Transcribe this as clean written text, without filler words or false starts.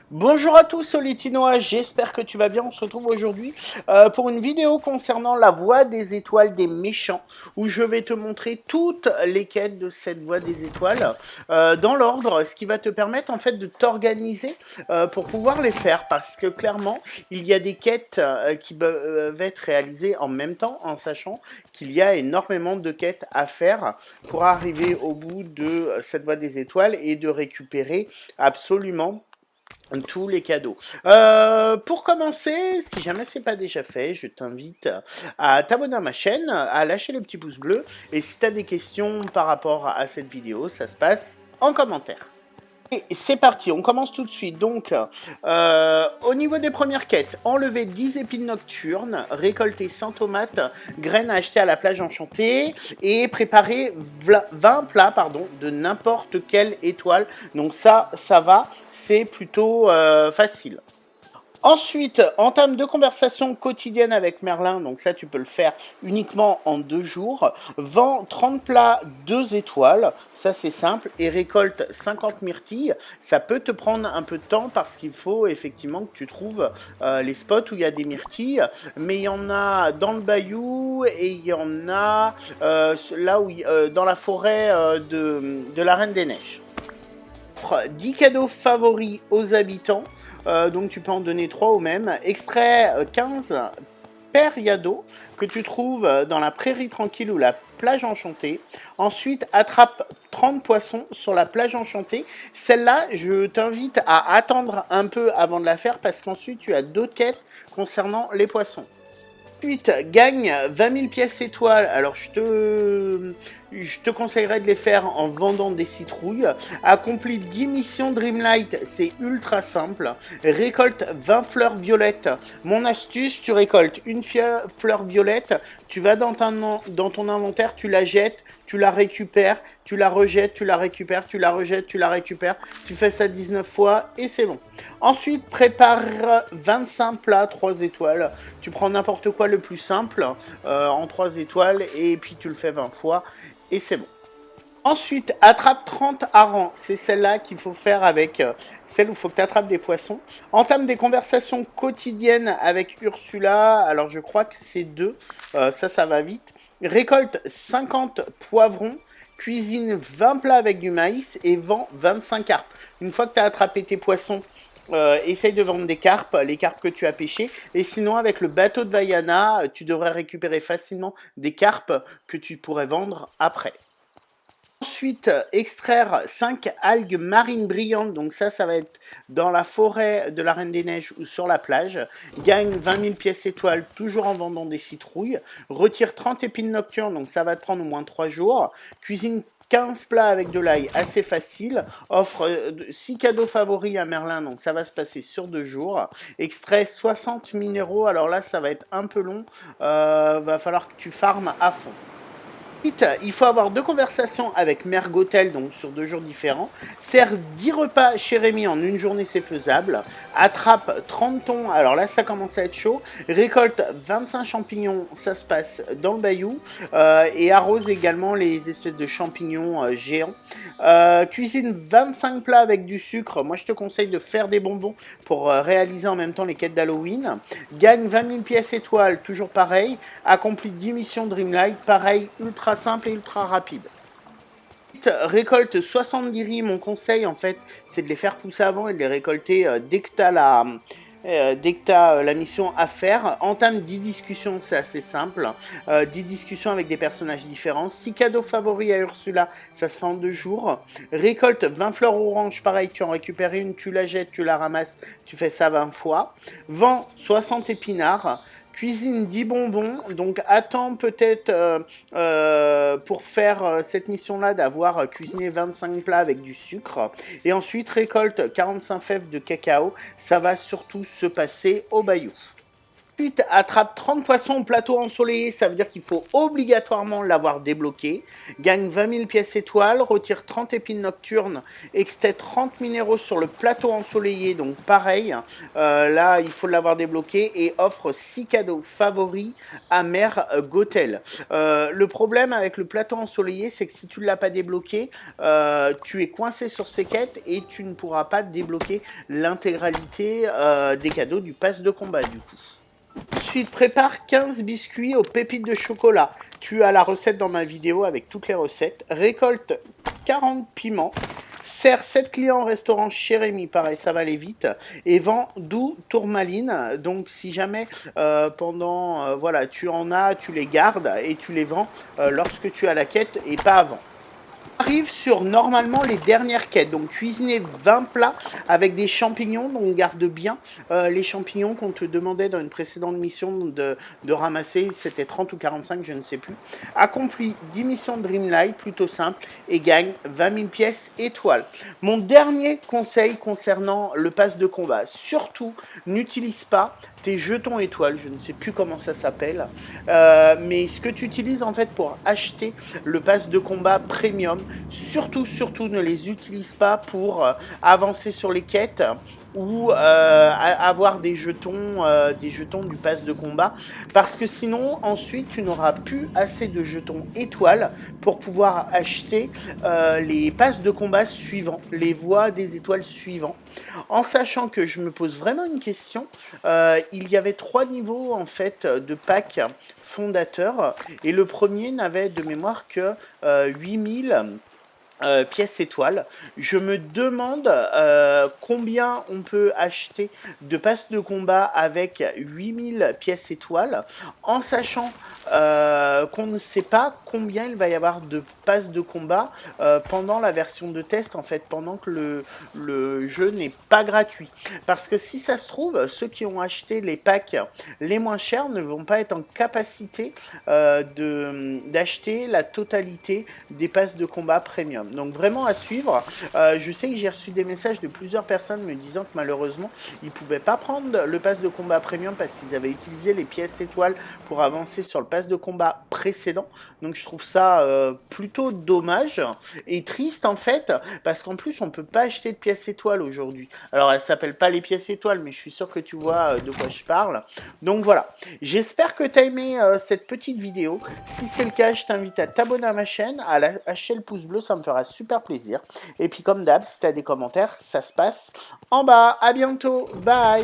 Bonjour à tous, Solitinois, j'espère que tu vas bien. On se retrouve aujourd'hui pour une vidéo concernant la voie des étoiles des méchants, où je vais te montrer toutes les quêtes de cette voie des étoiles dans l'ordre, ce qui va te permettre en fait de t'organiser pour pouvoir les faire, parce que clairement il y a des quêtes qui peuvent être réalisées en même temps, en sachant qu'il y a énormément de quêtes à faire pour arriver au bout de cette voie des étoiles et de récupérer absolument tous les cadeaux. Pour commencer, si jamais c'est pas déjà fait, je t'invite à t'abonner à ma chaîne, à lâcher le petit pouce bleu, et si tu as des questions par rapport à cette vidéo, ça se passe en commentaire. Et c'est parti, on commence tout de suite. Donc, au niveau des premières quêtes, enlever 10 épines nocturnes, récolter 100 tomates, graines à acheter à la plage enchantée, et préparer 20 plats de n'importe quelle étoile. Donc ça va, c'est plutôt facile. Ensuite, entame de conversation quotidienne avec Merlin, donc ça tu peux le faire uniquement en 2 jours. Vends 30 plats 2 étoiles, ça c'est simple, et récolte 50 myrtilles. Ça peut te prendre un peu de temps parce qu'il faut effectivement que tu trouves les spots où il y a des myrtilles, mais il y en a dans le bayou et il y en a là où dans la forêt de la Reine des Neiges. 10 cadeaux favoris aux habitants. Donc tu peux en donner 3 au même. Extrait 15 Periado que tu trouves dans la prairie tranquille ou la plage enchantée. Ensuite, attrape 30 poissons sur la plage enchantée. Celle-là, je t'invite à attendre un peu avant de la faire parce qu'ensuite tu as d'autres quêtes concernant les poissons. Ensuite, gagne 20 000 pièces étoiles. Alors, je te conseillerais de les faire en vendant des citrouilles. Accomplis 10 missions Dreamlight, c'est ultra simple. Récolte 20 fleurs violettes. Mon astuce, tu récoltes une fleur violette, tu vas dans ton inventaire, tu la jettes, tu la récupères, tu la rejettes, tu la récupères, tu la rejettes, tu la récupères. Tu fais ça 19 fois et c'est bon. Ensuite, prépare 25 plats 3 étoiles. Tu prends n'importe quoi le plus simple en 3 étoiles et puis tu le fais 20 fois et c'est bon. Ensuite, attrape 30 harengs. C'est celle-là qu'il faut faire avec celle où il faut que tu attrapes des poissons. Entame des conversations quotidiennes avec Ursula. Alors je crois que c'est 2. Ça va vite. Récolte 50 poivrons. Cuisine 20 plats avec du maïs et vend 25 carpes. Une fois que tu as attrapé tes poissons, essaye de vendre des carpes, les carpes que tu as pêchées. Et sinon, avec le bateau de Vaiana, tu devrais récupérer facilement des carpes que tu pourrais vendre après. Ensuite, extraire 5 algues marines brillantes, donc ça va être dans la forêt de la Reine des Neiges ou sur la plage. Gagne 20 000 pièces étoiles, toujours en vendant des citrouilles. Retire 30 épines nocturnes, donc ça va te prendre au moins 3 jours. Cuisine 15 plats avec de l'ail, assez facile. Offre 6 cadeaux favoris à Merlin, donc ça va se passer sur 2 jours. Extrait 60 minéraux, alors là ça va être un peu long, va falloir que tu farmes à fond. Il faut avoir 2 conversations avec Mergotel, donc sur 2 jours différents. Sert 10 repas chez Rémi en une journée, c'est faisable. Attrape 30 thons, alors là ça commence à être chaud. Récolte 25 champignons, ça se passe dans le bayou. Et arrose également les espèces de champignons géants. Cuisine 25 plats avec du sucre. Moi je te conseille de faire des bonbons pour réaliser en même temps les quêtes d'Halloween. Gagne 20 000 pièces étoiles, toujours pareil. Accomplit 10 missions Dreamlight, pareil, ultra simple et ultra rapide. Récolte 70 riz, mon conseil en fait c'est de les faire pousser avant et de les récolter dès que tu as la mission à faire. Entame 10 discussions, c'est assez simple. 10 discussions avec des personnages différents. 6 cadeaux favoris à Ursula, ça se fait en 2 jours. Récolte 20 fleurs oranges, pareil, tu en récupères une, tu la jettes, tu la ramasses, tu fais ça 20 fois. Vends 60 épinards. Cuisine 10 bonbons, donc attends peut-être pour faire cette mission-là d'avoir cuisiné 25 plats avec du sucre. Et ensuite récolte 45 fèves de cacao, ça va surtout se passer au bayou. Ensuite, attrape 30 poissons au plateau ensoleillé, ça veut dire qu'il faut obligatoirement l'avoir débloqué. Gagne 20 000 pièces étoiles, retire 30 épines nocturnes, extrait 30 minéraux sur le plateau ensoleillé, donc pareil, là il faut l'avoir débloqué, et offre 6 cadeaux favoris à Mère Gothel. Le problème avec le plateau ensoleillé, c'est que si tu ne l'as pas débloqué, tu es coincé sur ces quêtes et tu ne pourras pas débloquer l'intégralité des cadeaux du pass de combat du coup. Ensuite, prépare 15 biscuits aux pépites de chocolat. Tu as la recette dans ma vidéo avec toutes les recettes. Récolte 40 piments. Sers 7 clients au restaurant chez Rémi, pareil, ça va aller vite. Et vends 12 tourmalines. Donc, si jamais voilà, tu en as, tu les gardes et tu les vends lorsque tu as la quête et pas avant. Arrive sur normalement les dernières quêtes, donc cuisiner 20 plats avec des champignons, donc garde bien les champignons qu'on te demandait dans une précédente mission de ramasser, c'était 30 ou 45, je ne sais plus. Accomplis 10 missions de Dreamlight, plutôt simple, et gagne 20 000 pièces étoiles. Mon dernier conseil concernant le pass de combat, surtout n'utilise pas tes jetons étoiles, je ne sais plus comment ça s'appelle, mais ce que tu utilises en fait pour acheter le pass de combat premium, surtout ne les utilise pas pour avancer sur les quêtes ou avoir des jetons du pass de combat, parce que sinon ensuite tu n'auras plus assez de jetons étoiles pour pouvoir acheter les passes de combat suivants, les voies des étoiles suivants. En sachant que je me pose vraiment une question, il y avait 3 niveaux en fait de packs fondateurs et le premier n'avait de mémoire que 8000 pièces étoiles. Je me demande combien on peut acheter de passes de combat avec 8000 pièces étoiles, en sachant qu'on ne sait pas combien il va y avoir de passes de combat pendant la version de test, en fait, pendant que le jeu n'est pas gratuit. Parce que si ça se trouve, ceux qui ont acheté les packs les moins chers ne vont pas être en capacité d'acheter la totalité des passes de combat premium. Donc vraiment à suivre. Je sais que j'ai reçu des messages de plusieurs personnes me disant que malheureusement ils ne pouvaient pas prendre le pass de combat premium parce qu'ils avaient utilisé les pièces étoiles pour avancer sur le pass de combat précédent. Donc je trouve ça plutôt dommage et triste en fait, parce qu'en plus on peut pas acheter de pièces étoiles aujourd'hui. Alors elles s'appellent pas les pièces étoiles, mais je suis sûr que tu vois de quoi je parle. Donc voilà, j'espère que tu as aimé cette petite vidéo. Si c'est le cas, je t'invite à t'abonner à ma chaîne, à lâcher le pouce bleu, ça me fera super plaisir. Et puis comme d'hab, si tu as des commentaires, ça se passe en bas. À bientôt, bye.